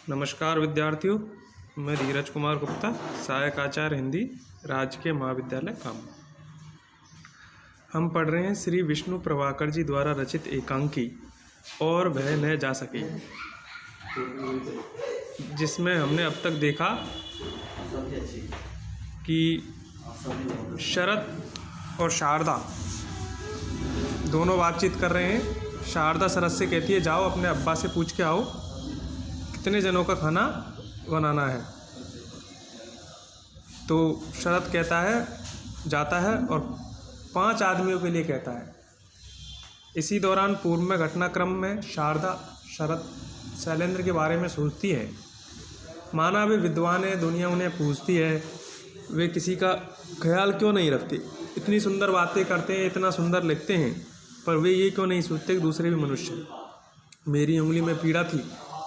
नमस्कार विद्यार्थियों, मैं धीरज कुमार गुप्ता, सहायक आचार्य हिंदी, राजकीय महाविद्यालय कामू। हम पढ़ रहे हैं श्री विष्णु प्रभाकर जी द्वारा रचित एकांकी और वह न जा सके, जिसमें हमने अब तक देखा कि शरद और शारदा दोनों बातचीत कर रहे हैं। शारदा शरद से कहती है, जाओ अपने अब्बा से पूछ के आओ कितने जनों का खाना बनाना है। तो शरद कहता है, जाता है और 5 आदमियों के लिए कहता है। इसी दौरान पूर्व में घटनाक्रम में शारदा शरद शैलेंद्र के बारे में सोचती है। माना वे विद्वान है, दुनिया उन्हें पूछती है, वे किसी का ख्याल क्यों नहीं रखते। इतनी सुंदर बातें करते हैं, इतना सुंदर लिखते हैं, पर वे ये क्यों नहीं सोचते कि दूसरे भी मनुष्य हैं। मेरी उंगली में पीड़ा थी,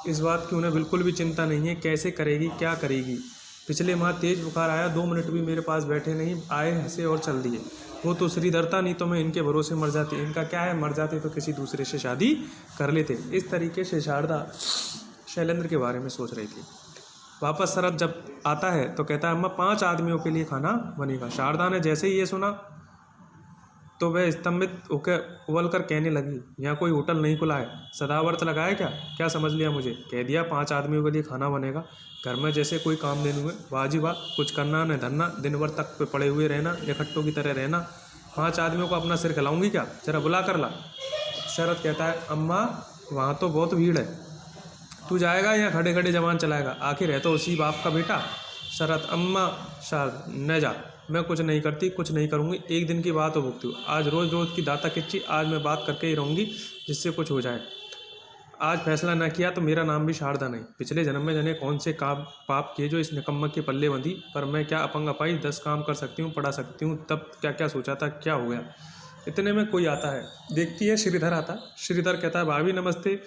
इस बात की उन्हें बिल्कुल भी चिंता नहीं है। कैसे करेगी, क्या करेगी। पिछले माह तेज बुखार आया, 2 मिनट भी मेरे पास बैठे नहीं, आए, हंसे और चल दिए। वो तो श्रीधर था, नहीं तो मैं इनके भरोसे मर जाती। इनका क्या है, मर जाते तो किसी दूसरे से शादी कर लेते। इस तरीके से शारदा शैलेंद्र के बारे में सोच रही थी। वापस शरद जब आता है तो कहता है, अम्मा 5 आदमियों के लिए खाना बनेगा। शारदा ने जैसे ही ये सुना तो वह स्तंभित होकर उबल कर कहने लगी, यहाँ कोई होटल नहीं खुला है, सदाव्रत लगाए क्या समझ लिया मुझे। कह दिया 5 आदमियों के लिए खाना बनेगा। घर में जैसे कोई काम नहीं हुए, वाह जी वाह, कुछ करना न धरना, दिन भर तक पे पड़े हुए रहना, इकट्ठों की तरह रहना। 5 आदमियों को अपना सिर खिलाऊंगी क्या, जरा बुला कर ला। शरद कहता है, अम्मा वहाँ तो बहुत भीड़ है, तू जाएगा या खड़े खड़े जवान चलाएगा, आखिर है तो उसी बाप का बेटा। शरद, अम्मा शारद न जा, मैं कुछ नहीं करती, कुछ नहीं करूँगी, एक दिन की बात हो भुगती हूँ। आज रोज़ रोज़ की दाता किच्ची, आज मैं बात करके ही रहूँगी जिससे कुछ हो जाए। आज फैसला न किया तो मेरा नाम भी शारदा नहीं। पिछले जन्म में जाने कौन से काम पाप किए जो इस निकम्मक के पल्ले बंधी, पर मैं क्या अपंग अपाई, 10 काम कर सकती हूँ, पढ़ा सकती हूँ, तब क्या क्या सोचा था, क्या हो गया। इतने में कोई आता है, देखती है श्रीधर आता। श्रीधर कहता है, भाभी नमस्ते।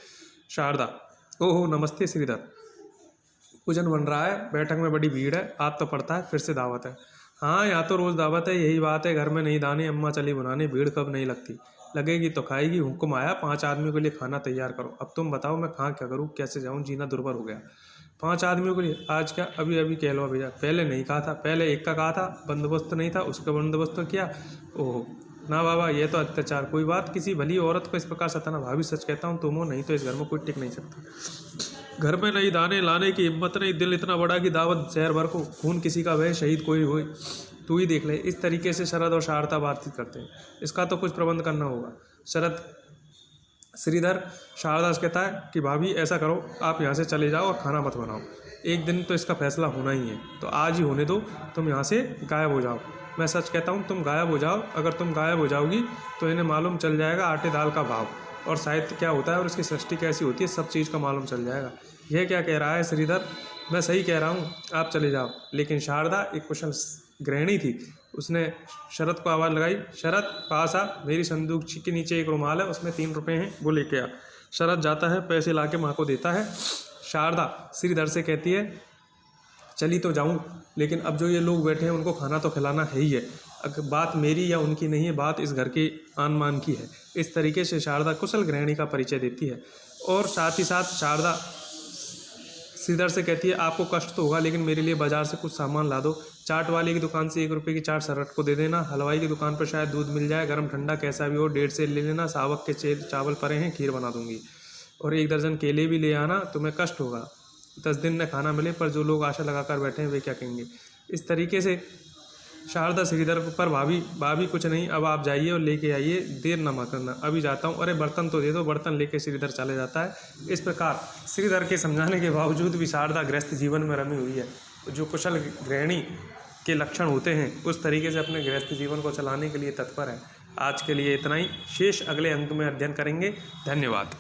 शारदा, ओहो नमस्ते श्रीधर, पूजन बन रहा है, बैठक में बड़ी भीड़ है, आज तो पड़ता है, फिर से दावत है। हाँ यहाँ तो रोज़ दावत है, यही बात है, घर में नहीं दाने, अम्मा चली बनाने, भीड़ कब नहीं लगती, लगेगी तो खाएगी। हुक्म आया 5 आदमियों के लिए खाना तैयार करो। अब तुम बताओ मैं कहाँ क्या करूँ, कैसे जाऊँ, जीना दुर्भर हो गया। 5 आदमियों के लिए आज क्या, अभी अभी कह लो भैया, पहले नहीं कहा था, पहले एक का कहा था, बंदोबस्त नहीं था, उसका बंदोबस्त तो किया। ओहो ना बाबा, ये तो अत्याचार, कोई बात, किसी भली औरत को इस प्रकार सताना। भाभी सच कहता हूँ, तुम हो नहीं तो इस घर में कोई टिक नहीं सकता। घर में नहीं दाने लाने की हिम्मत नहीं, दिल इतना बड़ा कि दावत शहर भर को, खून किसी का वह शहीद कोई होए, तू ही देख ले। इस तरीके से शरद और शारदा बातचीत करते हैं। इसका तो कुछ प्रबंध करना होगा। शरद श्रीधर शारदा से कहता है कि भाभी ऐसा करो, आप यहाँ से चले जाओ और खाना मत बनाओ, एक दिन तो इसका फैसला होना ही है, तो आज ही होने दो, तुम यहाँ से गायब हो जाओ। मैं सच कहता हूँ, तुम गायब हो जाओ। अगर तुम गायब हो जाओगी तो इन्हें मालूम चल जाएगा आटे दाल का भाव, और साहित्य क्या होता है और इसकी सृष्टि कैसी होती है, सब चीज़ का मालूम चल जाएगा। यह क्या कह रहा है श्रीधर, मैं सही कह रहा हूँ, आप चले जाओ। लेकिन शारदा एक कुशल गृहिणी थी, उसने शरद को आवाज़ लगाई, शरद पास आ, मेरी संदूक के नीचे एक रुमाल है, उसमें 3 रुपये हैं, वो लेके आ। शरद जाता है, पैसे लाके माँ को देता है। शारदा श्रीधर से कहती है, चली तो जाऊँ, लेकिन अब जो ये लोग बैठे हैं उनको खाना तो खिलाना है ही है। अगर बात मेरी या उनकी नहीं है, बात इस घर के आन मान की है। इस तरीके से शारदा कुशल गृहिणी का परिचय देती है। और साथ ही साथ शारदा श्रीधर से कहती है, आपको कष्ट तो होगा, लेकिन मेरे लिए बाजार से कुछ सामान ला दो। चाट वाले की दुकान से 1 रुपये की चाट शरद को दे देना। हलवाई की दुकान पर शायद दूध मिल जाए, गर्म ठंडा कैसा भी हो, 1.5 सेर ले लेना। सावक के चावल पड़े हैं, खीर बना दूंगी। और 1 दर्जन केले भी ले आना, तुम्हें कष्ट होगा, 10 दिन में खाना मिले, पर जो लोग आशा लगाकर बैठे हैं वे क्या कहेंगे। इस तरीके से शारदा श्रीधर पर, भाभी कुछ नहीं, अब आप जाइए और लेके आइए, देर ना मत करना, अभी जाता हूँ। अरे बर्तन तो दे दो। बर्तन लेके श्रीधर चले जाता है। इस प्रकार श्रीधर के समझाने के बावजूद भी शारदा गृहस्थ जीवन में रमी हुई है। जो कुशल गृहिणी के लक्षण होते हैं उस तरीके से अपने गृहस्थ जीवन को चलाने के लिए तत्पर है। आज के लिए इतना ही, शेष अगले अंक में अध्ययन करेंगे। धन्यवाद।